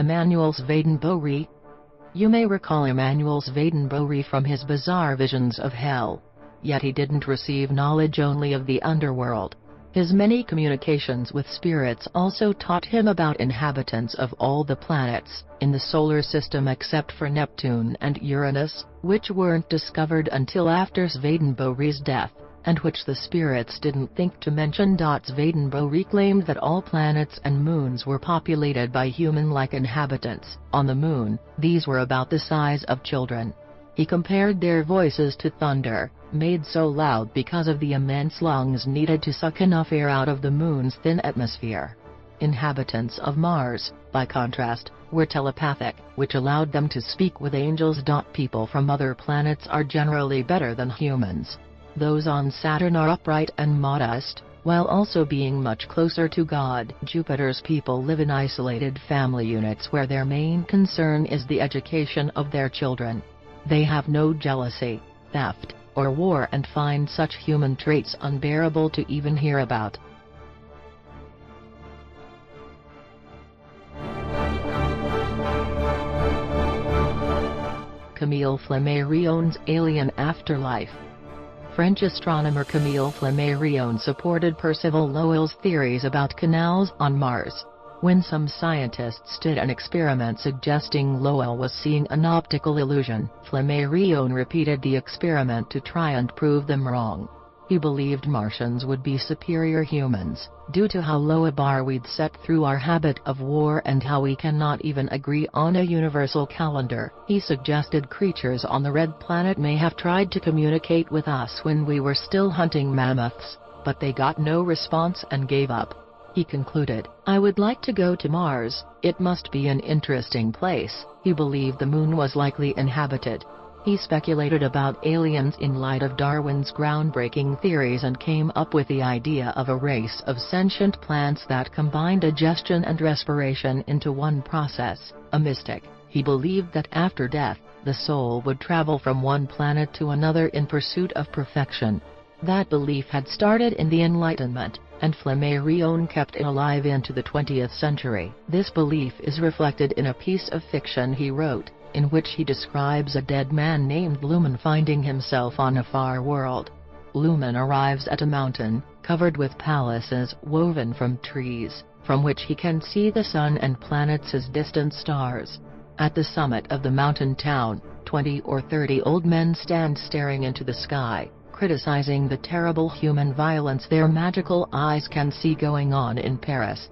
Emmanuel Swedenborg. You may recall Emmanuel Swedenborg from his bizarre visions of hell. Yet he didn't receive knowledge only of the underworld. His many communications with spirits also taught him about inhabitants of all the planets in the solar system except for Neptune and Uranus, which weren't discovered until after Swedenborg's death, and which the spirits didn't think to mention. Swedenborg claimed that all planets and moons were populated by human-like inhabitants. On the moon, these were about the size of children. He compared their voices to thunder, made so loud because of the immense lungs needed to suck enough air out of the moon's thin atmosphere. Inhabitants of Mars, by contrast, were telepathic, which allowed them to speak with angels. People from other planets are generally better than humans. Those on Saturn are upright and modest, while also being much closer to God. Jupiter's people live in isolated family units where their main concern is the education of their children. They have no jealousy, theft, or war and find such human traits unbearable to even hear about. Camille Flammarion's alien afterlife. French astronomer Camille Flammarion supported Percival Lowell's theories about canals on Mars. When some scientists did an experiment suggesting Lowell was seeing an optical illusion, Flammarion repeated the experiment to try and prove them wrong. He believed Martians would be superior humans, due to how low a bar we'd set through our habit of war and how we cannot even agree on a universal calendar. He suggested creatures on the Red Planet may have tried to communicate with us when we were still hunting mammoths, but they got no response and gave up. He concluded, "I would like to go to Mars, it must be an interesting place." He believed the moon was likely inhabited. He speculated about aliens in light of Darwin's groundbreaking theories and came up with the idea of a race of sentient plants that combined digestion and respiration into one process. A mystic, he believed that after death, the soul would travel from one planet to another in pursuit of perfection. That belief had started in the Enlightenment, and Flammarion kept it alive into the 20th century. This belief is reflected in a piece of fiction he wrote, in which he describes a dead man named Lumen finding himself on a far world. Lumen arrives at a mountain, covered with palaces woven from trees, from which he can see the sun and planets as distant stars. At the summit of the mountain town, 20 or 30 old men stand staring into the sky, criticizing the terrible human violence their magical eyes can see going on in Paris.